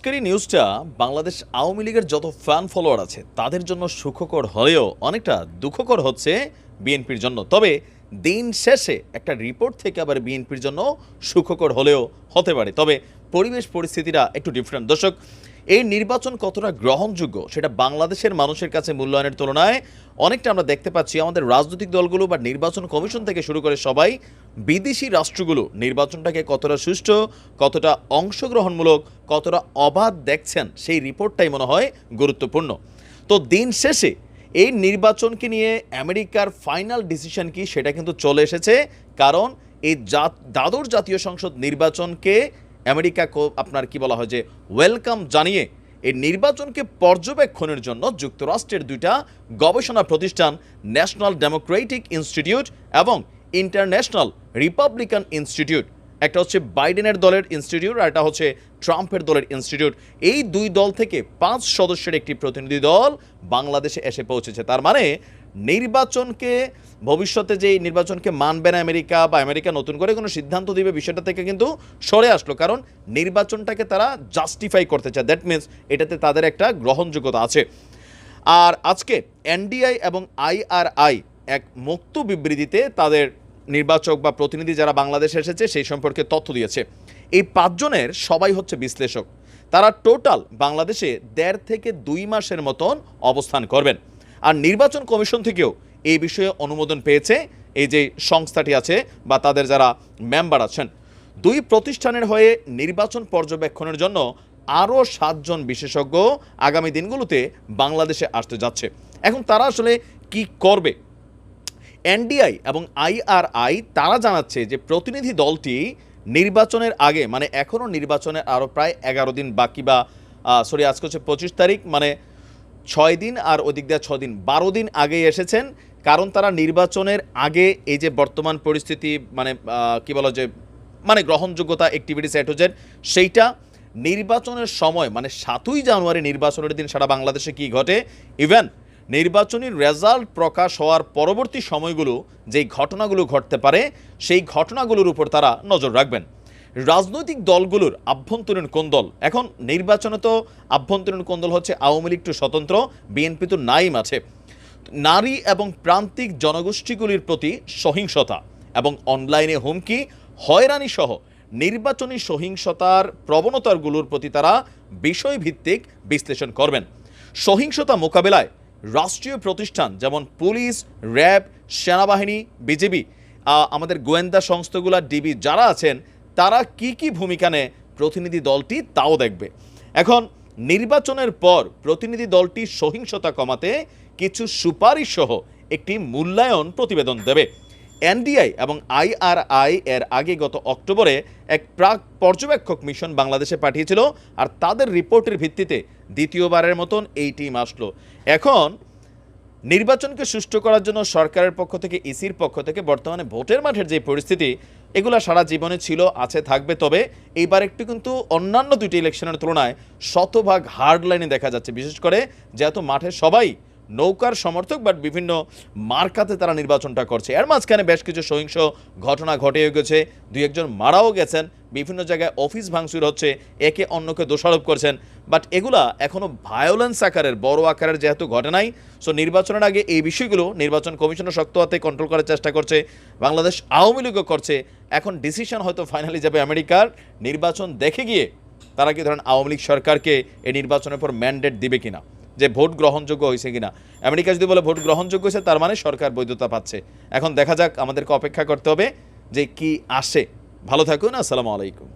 আজকের এই নিউজটা বাংলাদেশ আওয়ামী লীগের যত ফ্যান ফলোয়ার আছে তাদের জন্য সুখকর হলেও অনেকটা দুঃখকর হচ্ছে বিএনপির জন্য। তবে দিন শেষে একটা রিপোর্ট থেকে আবার বিএনপির জন্য সুখকর হলেও হতে পারে। তবে পরিবেশ পরিস্থিতিটা একটু ডিফারেন্ট। দর্শক, এই নির্বাচন কতটা গ্রহণযোগ্য সেটা বাংলাদেশের মানুষের কাছে মূল্যায়নের তুলনায় অনেকটা আমরা দেখতে পাচ্ছি আমাদের রাজনৈতিক দলগুলো বা নির্বাচন কমিশন থেকে শুরু করে সবাই বিদেশি রাষ্ট্রগুলো নির্বাচনটাকে কতটা সুষ্ঠু, কতটা অংশগ্রহণমূলক, কতটা অবাধ দেখছেন সেই রিপোর্টটাই মনে হয় গুরুত্বপূর্ণ। তো দিন শেষে এই নির্বাচনকে নিয়ে আমেরিকার ফাইনাল ডিসিশন কি সেটা কিন্তু চলে এসেছে। কারণ এই দ্বাদশ জাতীয় সংসদ নির্বাচনকে আমেরিকা আপনার কি বলা হয় যে ওয়েলকাম জানিয়ে এই নির্বাচনকে পর্যবেক্ষণের জন্য যুক্তরাষ্ট্রের দুইটা গবেষণা প্রতিষ্ঠান ন্যাশনাল ডেমোক্রেটিক ইনস্টিটিউট এবং ইন্টারন্যাশনাল রিপাবলিকান ইনস্টিটিউট, একটা হচ্ছে বাইডেনের দলের ইনস্টিটিউট আর একটা হচ্ছে ট্রাম্পের দলের ইনস্টিটিউট, এই দুই দল থেকে 5 সদস্যের একটি প্রতিনিধি দল বাংলাদেশে এসে পৌঁছেছে। তার মানে নির্বাচনকে ভবিষ্যতে যে নির্বাচনকে মানবে না আমেরিকা বা আমেরিকা নতুন করে কোনো সিদ্ধান্ত দিবে বিষয়টা থেকে কিন্তু সরে আসলো। কারণ নির্বাচনটাকে তারা জাস্টিফাই করতে চায়, দ্যাট মিনস এটাতে তাদের একটা গ্রহণযোগ্যতা আছে। আর আজকে এনডিআই এবং আইআরআই এক মুক্ত বিবৃতিতে তাদের নির্বাচক বা প্রতিনিধি যারা বাংলাদেশে এসেছে সেই সম্পর্কে তথ্য দিয়েছে। এই 5 জনের সবাই হচ্ছে বিশ্লেষক। তারা টোটাল বাংলাদেশে 1.5 থেকে 2 মাসের মতন অবস্থান করবেন। আর নির্বাচন কমিশন থেকেও এই বিষয়ে অনুমোদন পেয়েছে এই যে সংস্থাটি আছে বা তাদের যারা মেম্বার আছেন। 2 প্রতিষ্ঠানের হয়ে নির্বাচন পর্যবেক্ষণের জন্য আরও 7 জন বিশেষজ্ঞ আগামী দিনগুলোতে বাংলাদেশে আসতে যাচ্ছে। এখন তারা আসলে কি করবে? এনডিআই এবং আইআরআই তারা জানাচ্ছে যে প্রতিনিধি দলটি নির্বাচনের আগে, মানে এখনও নির্বাচনের আরও প্রায় 11 দিন বাকি, বা আজকে হচ্ছে 25 তারিখ, মানে 6 দিন আর ওদিক দিয়ে 6 দিন, 12 দিন আগেই এসেছেন। কারণ তারা নির্বাচনের আগে এই যে বর্তমান পরিস্থিতি, মানে কি বলা যে মানে গ্রহণযোগ্যতা অ্যাক্টিভিটিস এটোজেন, সেইটা নির্বাচনের সময় মানে 7ই জানুয়ারি নির্বাচনের দিন সারা বাংলাদেশে কি ঘটে, ইভেন নির্বাচনী রেজাল্ট প্রকাশ হওয়ার পরবর্তী সময়গুলো যেই ঘটনাগুলো ঘটতে পারে সেই ঘটনাগুলোর উপর তারা নজর রাখবেন। রাজনৈতিক দলগুলোর আভ্যন্তরীণ কোন্দল, এখন নির্বাচনে তো আভ্যন্তরীণ কোন্দল হচ্ছে আওয়ামী লীগ তো স্বতন্ত্র, বিএনপি তো নাইম আছে। নারী এবং প্রান্তিক জনগোষ্ঠীগুলির প্রতি সহিংসতা এবং অনলাইনে হুমকি, হয়রানি সহ নির্বাচনী সহিংসতার প্রবণতাগুলোর প্রতি তারা বিষয়ভিত্তিক বিশ্লেষণ করবেন। সহিংসতা মোকাবেলায় রাষ্ট্রীয় প্রতিষ্ঠান যেমন পুলিশ, র্যাব, সেনাবাহিনী, বিজিবি, আমাদের গোয়েন্দা সংস্থাগুলো, ডিবি যারা আছেন তারা কি ভূমিকা নেয় প্রতিনিধি দলটি তাও দেখবে। এখন নির্বাচনের পর প্রতিনিধি দলটি সহিংসতা কমাতে কিছু সুপারিশ সহ একটি মূল্যায়ন প্রতিবেদন দেবে। এনডিআই এবং আইআরআই এর আগে গত অক্টোবরে এক প্রাক পর্যবেক্ষক মিশন বাংলাদেশে পাঠিয়েছিল, আর তাদের রিপোর্টের ভিত্তিতে দ্বিতীয়বারের মতন এই টিম আসলো। এখন নির্বাচনকে সুষ্ঠু করার জন্য সরকারের পক্ষ থেকে, ইসির পক্ষ থেকে বর্তমানে ভোটের মাঠের যে পরিস্থিতি, এগুলো সারা জীবনে ছিল, আছে, থাকবে। তবে এইবার একটু কিন্তু অন্যান্য 2টি ইলেকশনের তুলনায় শতভাগ হার্ড লাইনে দেখা যাচ্ছে, বিশেষ করে যেহেতু মাঠে সবাই নৌকার সমর্থক, বাট বিভিন্ন মার্কাতে তারা নির্বাচনটা করছে। এর মাঝখানে বেশ কিছু সহিংস ঘটনা ঘটে গেছে, 2-1 জন মারাও গেছেন, বিভিন্ন জায়গায় অফিস ভাঙচুর হচ্ছে, একে অন্যকে দোষারোপ করছেন। বাট এগুলা এখনও ভায়োলেন্স আকারের, বড় আকারের যেহেতু ঘটে নাই, সো নির্বাচনের আগে এই বিষয়গুলো নির্বাচন কমিশনের শক্ত হাতে কন্ট্রোল করার চেষ্টা করছে, বাংলাদেশ আওয়ামী লীগও করছে। এখন ডিসিশন হয়তো ফাইনালি যাবে আমেরিকার। নির্বাচন দেখে গিয়ে তারা কি ধরেন আওয়ামী লীগ সরকারকে এই নির্বাচনের পর ম্যান্ডেট দিবে কিনা, যে ভোট গ্রহণযোগ্য হয়েছে কিনা। আমেরিকা যদি বলে ভোট গ্রহণযোগ্য হয়েছে তার মানে সরকার বৈধতা পাচ্ছে। এখন দেখা যাক, আমাদেরকে অপেক্ষা করতে হবে যে কি আসে। ভালো থাকুন, আসসালামু আলাইকুম।